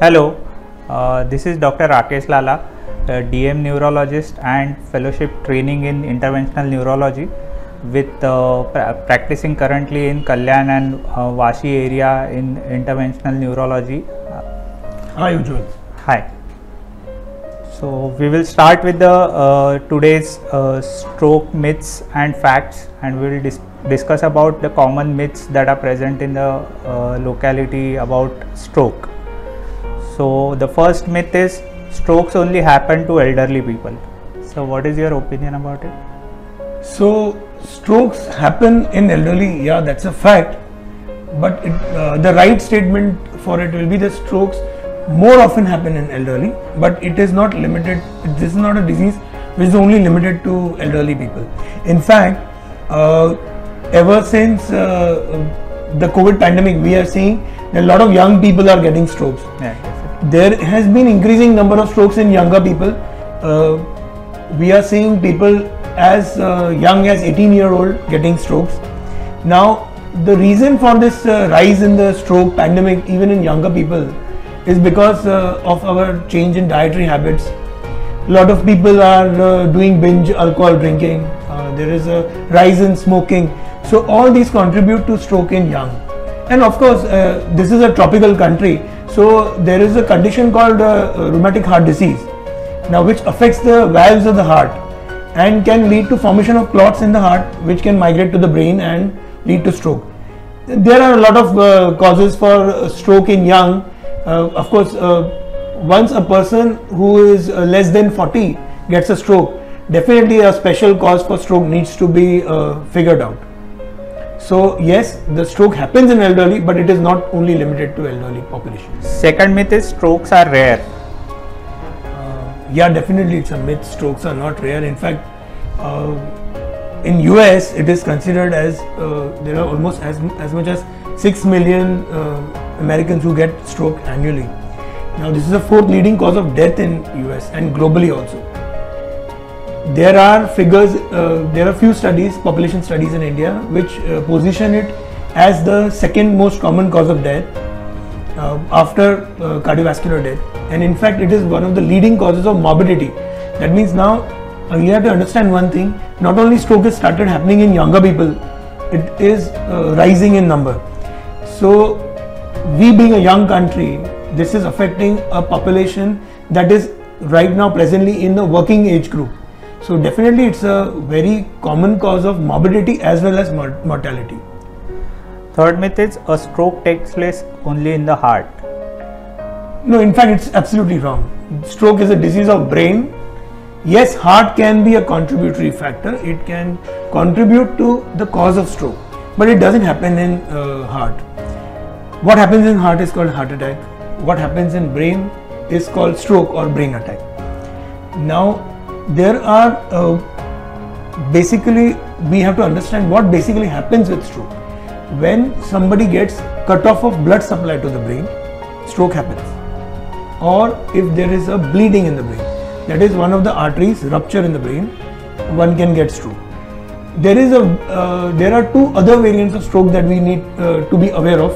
Hello, this is Dr. Rakesh Lala, DM neurologist and fellowship training in interventional neurology with practicing currently in Kalyan and Vashi area in interventional neurology. Hi Ujjwal. Hi. So we will start with the today's stroke myths and facts, and we will discuss about the common myths that are present in the locality about stroke. So the first myth is strokes only happen to elderly people. So what is your opinion about it? So strokes happen in elderly, yeah, that's a fact. But the right statement for it will be that strokes more often happen in elderly, but it is not limited. This is not a disease which is only limited to elderly people. In fact, ever since the COVID pandemic, we are seeing that a lot of young people are getting strokes. Yeah. There has been increasing number of strokes in younger people. We are seeing people as young as 18-year-old getting strokes. Now, the reason for this rise in the stroke pandemic, even in younger people, is because of our change in dietary habits. A lot of people are doing binge alcohol drinking. There is a rise in smoking. So all these contribute to stroke in young. And of course, this is a tropical country. So there is a condition called rheumatic heart disease, now which affects the valves of the heart and can lead to formation of clots in the heart, which can migrate to the brain and lead to stroke. There are a lot of causes for stroke in young. Of course, once a person who is less than 40 gets a stroke, definitely a special cause for stroke needs to be figured out. So yes, the stroke happens in elderly, but it is not only limited to elderly population. Second myth is strokes are rare. Yeah, definitely it's a myth. Strokes are not rare. In fact, in US it is considered as there are almost as much as 6 million Americans who get stroke annually. Now this is the fourth leading cause of death in US and globally also. There are figures, there are few studies, population studies in India, which position it as the second most common cause of death after cardiovascular death. And in fact, it is one of the leading causes of morbidity. That means now you have to understand one thing, not only stroke has started happening in younger people, it is rising in number. So we being a young country, this is affecting a population that is right now presently in the working age group. So definitely it's a very common cause of morbidity as well as mortality. Third myth is a stroke takes place only in the heart. No, in fact it's absolutely wrong. Stroke is a disease of brain. Yes, heart can be a contributory factor. It can contribute to the cause of stroke, but it doesn't happen in heart. What happens in heart is called heart attack. What happens in brain is called stroke or brain attack. Now, there are basically, we have to understand what basically happens with stroke. When somebody gets cut off of blood supply to the brain, stroke happens. Or if there is a bleeding in the brain, that is one of the arteries rupture in the brain, one can get stroke. There are two other variants of stroke that we need to be aware of.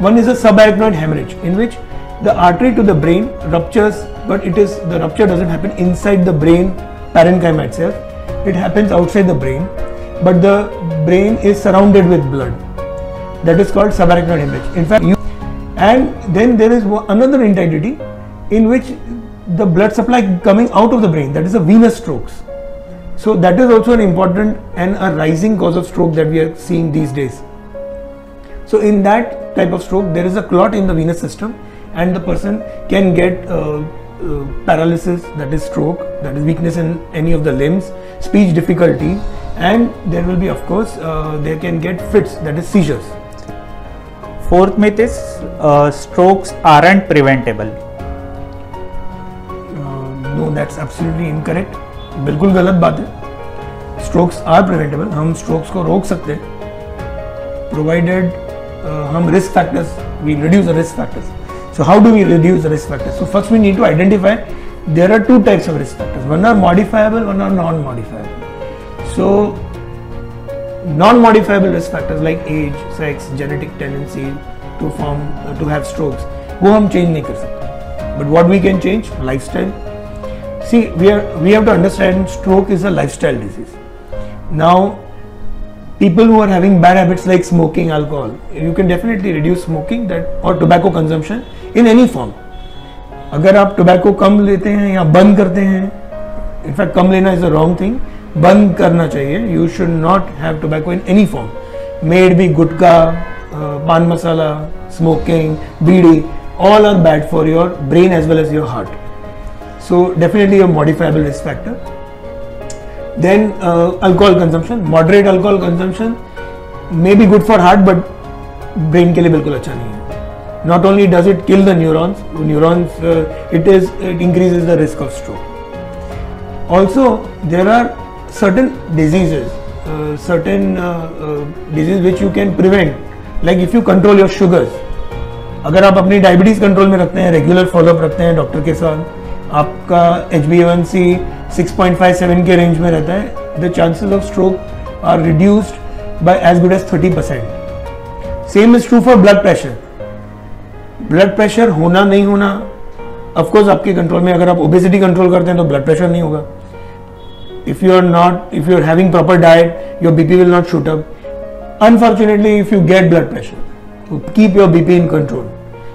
One is a subarachnoid hemorrhage, in which the artery to the brain ruptures, but the rupture doesn't happen inside the brain parenchyma itself. It happens outside the brain, but the brain is surrounded with blood. That is called subarachnoid hemorrhage. In fact, and then there is another entity in which the blood supply coming out of the brain, that is a venous strokes. So that is also an important and a rising cause of stroke that we are seeing these days. So in that type of stroke, there is a clot in the venous system, and the person can get paralysis, that is stroke, that is weakness in any of the limbs, speech difficulty, and there will be, of course, they can get fits, that is seizures. Fourth myth is strokes aren't preventable. No, that's absolutely incorrect. बिल्कुल गलत बात है. Strokes are preventable. हम strokes को रोक सकते हैं, provided हम risk factors, we reduce the risk factors. So how do we reduce the risk factors? So first we need to identify there are two types of risk factors. One are modifiable, one are non-modifiable. So non-modifiable risk factors like age, sex, genetic tendency to have strokes, वो हम change नहीं कर सकते. But what we can change? Lifestyle. See, we have to understand stroke is a lifestyle disease. Now, people who are having bad habits like smoking, alcohol, you can definitely reduce smoking or tobacco consumption in any form. अगर आप tobacco कम लेते हैं या बंद करते हैं, in fact कम लेना is a wrong thing, बंद करना चाहिए. You should not have tobacco in any form. May it be गुटखा, पान मसाला, smoking, bidi, all are bad for your brain as well as your heart. So definitely a modifiable risk factor. Then alcohol consumption, moderate alcohol consumption may be good for heart but brain के लिए बिल्कुल अच्छा नहीं है. Not only does it kill the neurons, it increases the risk of stroke. Also there are certain diseases, diseases which you can prevent, like if you control your sugars. अगर आप अपनी diabetes control में रखते हैं, regular follow up रखते हैं doctor के साथ, आपका HbA1c 6.57 के रेंज में रहता है, the chances of stroke are reduced by as good as 30%. Same is true for blood pressure. Blood pressure होना नहीं होना ऑफकोर्स आपके कंट्रोल में. अगर आप ओबेसिटी कंट्रोल करते हैं तो ब्लड प्रेशर नहीं होगा. if you are having proper diet, your BP will not shoot up. Unfortunately, if you get blood pressure, so keep your BP in control.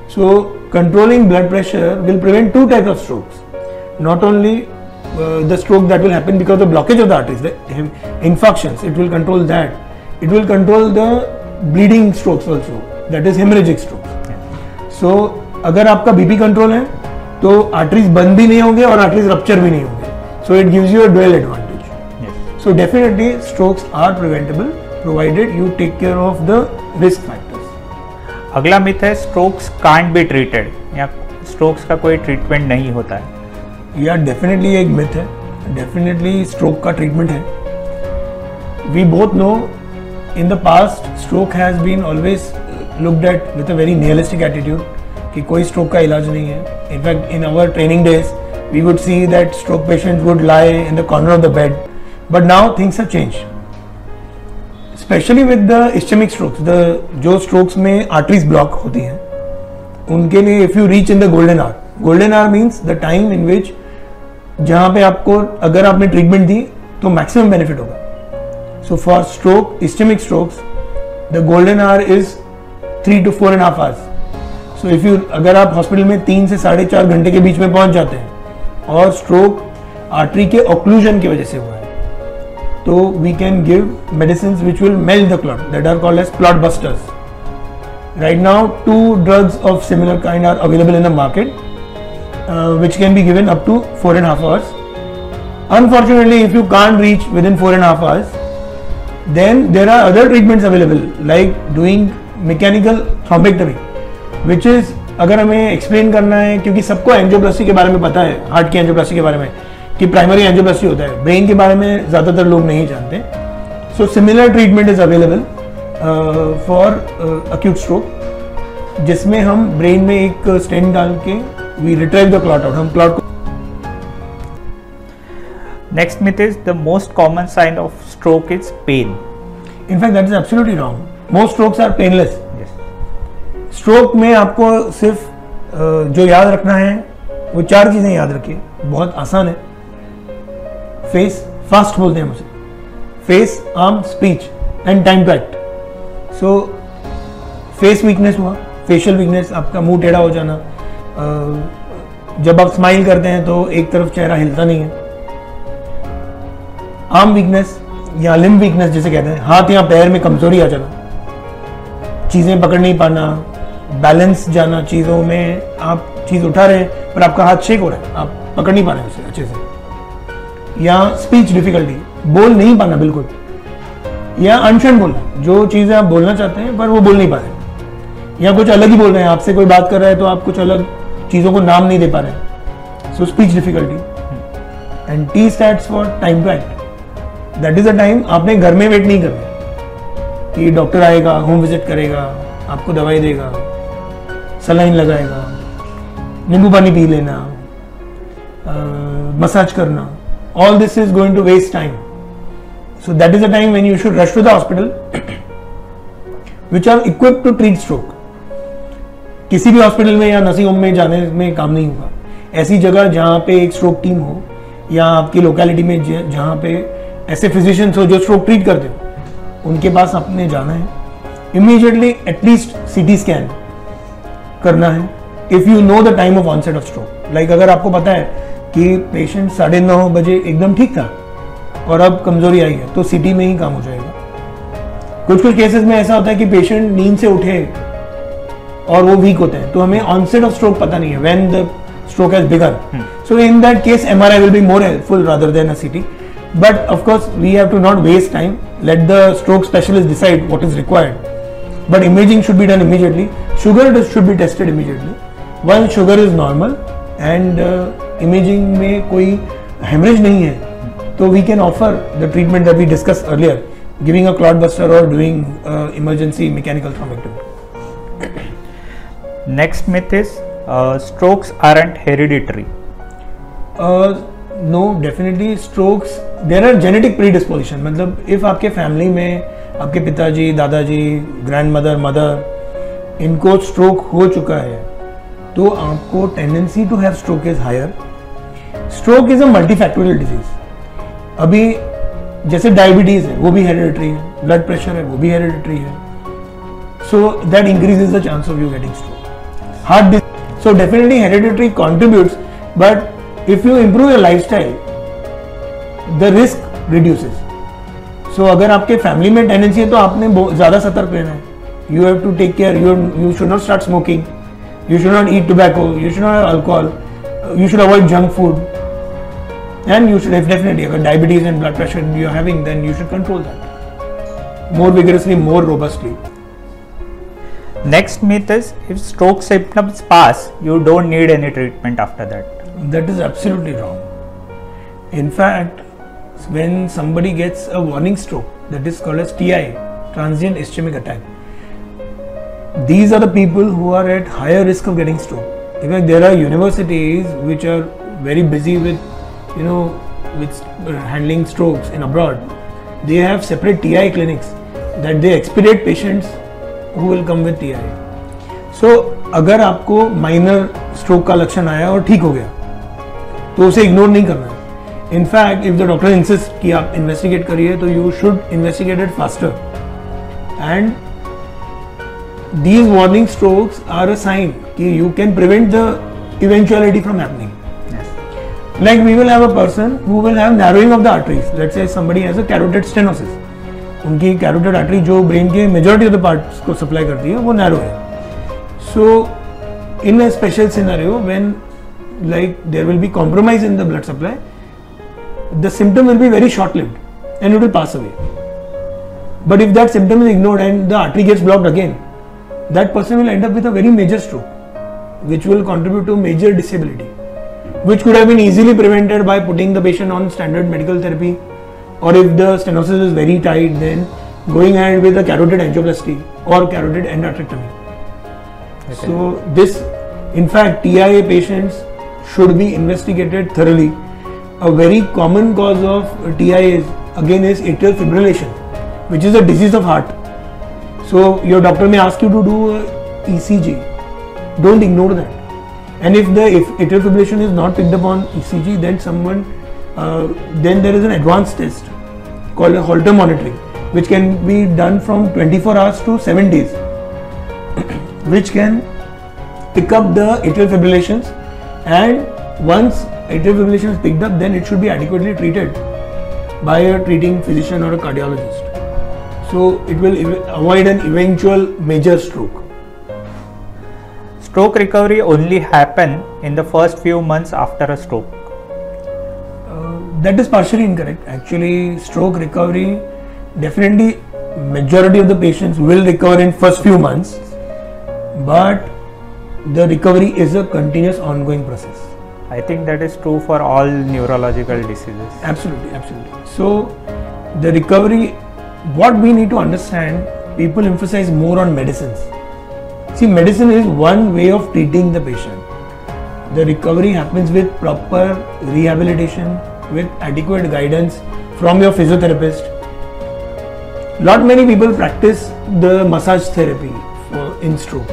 So controlling blood pressure will prevent two types of strokes. Not only the stroke that will happen because of blockage of the arteries, the infarctions, it will control that. It will control the bleeding strokes also, that is hemorrhagic strokes. So अगर आपका BP control है तो arteries बंद भी नहीं होंगे और arteries rupture भी नहीं होंगे. So it gives you a dual advantage. Yes. So definitely strokes are preventable provided you take care of the risk factors. अगला मिथ है strokes can't be treated, या strokes का कोई ट्रीटमेंट नहीं होता है. या डेफिनेटली एक मिथ है. डेफिनेटली स्ट्रोक का ट्रीटमेंट है. We both know in the past stroke has been always looked at with a very nihilistic attitude कि कोई स्ट्रोक का इलाज नहीं है. In fact in our training days we would see that stroke patients would lie in the corner of the bed. But now things have changed, especially with the ischemic strokes. जो strokes में arteries block होती हैं उनके लिए if you reach in the golden hour. Golden hour means the time in which जहां पे आपको अगर आपने ट्रीटमेंट दी तो मैक्सिमम बेनिफिट होगा. So for stroke, ischaemic strokes, the golden our is 3 to 4.5 hours. So if you अगर आप hospital में 3 से 4.5 घंटे के बीच में पहुंच जाते हैं और स्ट्रोक आर्टरी के ऑक्लूजन की वजह से हुआ है तो we can give medicine which will melt the clot, that are called as clot busters. Right now 2 drugs of similar kind are available in the market, which can be given up to 4.5 hours. Unfortunately, if you can't reach within 4.5 hours, then there are other treatments available like doing mechanical thrombectomy, which is, अगर हमें explain करना है क्योंकि सबको angioplasty के बारे में पता है, हार्ट की एंजियोप्लास्टी के बारे में कि प्राइमरी एंजियोप्लास्टी होता है, ब्रेन के बारे में ज़्यादातर लोग नहीं जानते. So similar treatment is available for acute stroke, जिसमें हम ब्रेन में एक स्टेंट डाल के we retrieve the clot out. हम clot को. Next myth is the most common sign of stroke is pain. In fact, that is absolutely wrong. Most strokes are painless. Yes. Stroke में आपको सिर्फ जो याद रखना है वो 4 चीजें याद रखिए, बहुत आसान है. फेस, फास्ट बोलते हैं मुझे, face, arm, speech and time to act. So face weakness हुआ, फेशियल वीकनेस, आपका मुंह टेढ़ा हो जाना, जब आप स्माइल करते हैं तो एक तरफ चेहरा हिलता नहीं है. आर्म वीकनेस या लिम्ब वीकनेस जिसे कहते हैं, हाथ या पैर में कमजोरी आ जाना, चीजें पकड़ नहीं पाना, बैलेंस जाना, चीजों में आप चीज उठा रहे हैं पर आपका हाथ शेक हो रहा है, आप पकड़ नहीं पा रहे उसे अच्छे से. या स्पीच डिफिकल्टी, बोल नहीं पाना बिल्कुल. या अनशन बोलना, जो चीजें आप बोलना चाहते हैं पर वो बोल नहीं पा रहे, या कुछ अलग ही बोल रहे हैं, आपसे कोई बात कर रहा है तो आप कुछ अलग चीजों को नाम नहीं दे पा रहे. So speech difficulty. And T stands for time to act. That is a time आपने घर में वेट नहीं करना कि डॉक्टर आएगा, होम विजिट करेगा, आपको दवाई देगा, सलाइन लगाएगा, नींबू पानी पी लेना, मसाज करना. All this is going to waste time. So that is a time when you should rush to the hospital which are equipped to treat stroke. किसी भी हॉस्पिटल में या नर्सिंग होम में जाने में काम नहीं होगा। ऐसी जगह जहाँ पे एक स्ट्रोक टीम हो या आपकी लोकेलिटी में जहाँ पे ऐसे फिजिशियंस हो जो स्ट्रोक ट्रीट करते हो, उनके पास आपने जाना है। इमीडिएटली एटलीस्ट CT स्कैन करना है if you know the time of onset of stroke. Like अगर आपको पता है कि पेशेंट 9:30 बजे एकदम ठीक था और अब कमजोरी आई है, तो CT में ही काम हो जाएगा। कुछ केसेस में ऐसा होता है कि पेशेंट नींद से उठे और वो वीक होते हैं, तो हमें ऑनसेट ऑफ स्ट्रोक पता नहीं है, when the stroke has begun. So in that case, MRI will be more helpful rather than a CT. But of course, we have to not waste time. Let the stroke specialist decide what is required. But imaging should be done immediately. Sugar should be tested immediately. Once sugar is normal and imaging में कोई hemorrhage नहीं है, तो we can offer the treatment that we discussed earlier, giving a clot buster or doing emergency mechanical thrombectomy. Next myth is strokes aren't hereditary. No, definitely strokes, there are genetic predisposition. मतलब if आपके family में आपके पिताजी, दादाजी, grandmother, mother इनको stroke हो चुका है, तो आपको tendency to have stroke is higher. Stroke is a multifactorial disease. अभी जैसे डायबिटीज है वो भी हेरिडिटरी है, ब्लड प्रेशर है वो भी हेरिडिटरी है, so that increases the chance of you getting stroke. Heart disease, so definitely hereditary contributes, but if you improve your lifestyle, the risk reduces. So अगर आपके फैमिली में टेंडेंसी है तो आपने ज़्यादा सतर्क रहना है। You have to take care. You should not start smoking. You should not eat tobacco. You should not have alcohol. You should avoid junk food. And you should definitely, अगर diabetes and blood pressure you are having, then you should control that more vigorously, more robustly. Next myth is if stroke symptoms pass, you don't need any treatment after that. That is absolutely wrong. In fact, when somebody gets a warning stroke, that is called as TI, transient ischemic attack, these are the people who are at higher risk of getting stroke. In fact, there are universities which are very busy with handling strokes in abroad. They have separate TI clinics that they expedite patients who will come with TI. So अगर आपको minor stroke का लक्षण आया और ठीक हो गया, तो उसे इग्नोर नहीं करना है। In fact, if the doctor insists कि आप इन्वेस्टिगेट करिए, तो you should investigate it faster. And these warning strokes are a sign कि you can prevent the eventuality from happening. Yes. Like we will have a person who will have narrowing of the arteries. Let's say somebody has a carotid stenosis. उनकी carotid artery जो brain के majority of the parts को supply करती है वो narrow है। So in a special scenario when like there will be compromise in the blood supply, the symptom will be very short lived and it will pass away. But if that symptom is ignored and the artery gets blocked again, that person will end up with a very major stroke which will contribute to major disability, which could have been easily prevented by putting the patient on standard medical therapy, or if the stenosis is very tight, then going ahead with a carotid angioplasty or carotid endarterectomy. Okay. So this, in fact, TIA patients should be investigated thoroughly. A very common cause of TIA again is atrial fibrillation, which is a disease of heart. So your doctor may ask you to do a ECG. Don't ignore that. And if atrial fibrillation is not picked up on ECG, then there is an advanced test called a Holter monitoring, which can be done from 24 hours to 7 days, which can pick up the atrial fibrillations, and once atrial fibrillation is picked up, then it should be adequately treated by a treating physician or a cardiologist. So it will avoid an eventual major stroke. Stroke recovery only happen in the first few months after a stroke. That is partially incorrect. Actually, stroke recovery, definitely majority of the patients will recover in first few months, but the recovery is a continuous ongoing process. I think that is true for all neurological diseases. Absolutely, absolutely. So the recovery, what we need to understand, people emphasize more on medicines. See, medicine is one way of treating the patient. The recovery happens with proper rehabilitation, with adequate guidance from your physiotherapist. Not many people practice the massage therapy in stroke.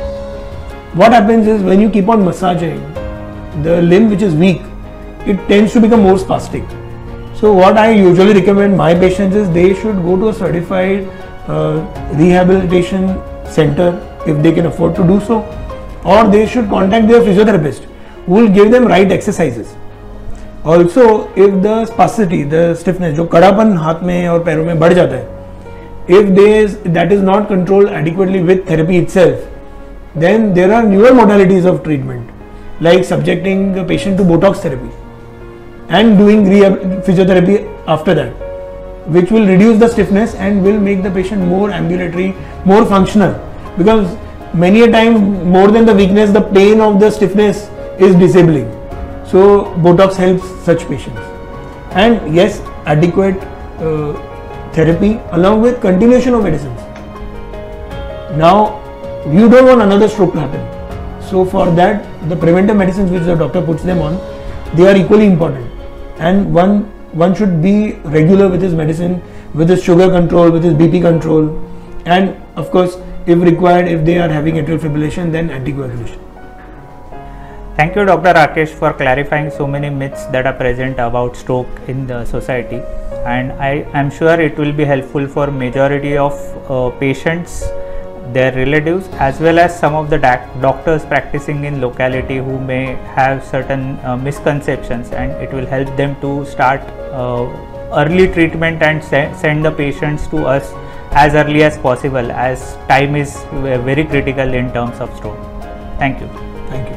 what happens is when you keep on massaging the limb which is weak, it tends to become more spastic. So what I usually recommend my patients is they should go to a certified rehabilitation center if they can afford to do so, or they should contact their physiotherapist who will give them right exercises. Also, if the spasticity, the stiffness, जो कड़ापन हाथ में और पैरों में बढ़ जाता है, if that is not controlled adequately with therapy itself, then there are newer modalities of treatment like subjecting the patient to Botox therapy and doing physiotherapy after that, which will reduce the stiffness and will make the patient more ambulatory, more functional, because many a time more than the weakness, the pain of the stiffness is disabling. So Botox helps such patients. And yes, adequate therapy along with continuation of medicines. Now you don't want another stroke to happen, so for that the preventive medicines which the doctor puts them on, they are equally important, and one should be regular with his medicine, with his sugar control, with his BP control, and of course if required, if they are having atrial fibrillation, then anticoagulation. Thank you, Dr. Rakesh, for clarifying so many myths that are present about stroke in the society, and I am sure it will be helpful for majority of patients, their relatives, as well as some of the doctors practicing in locality who may have certain misconceptions, and it will help them to start early treatment and send the patients to us as early as possible, as time is very critical in terms of stroke. Thank you. Thank you.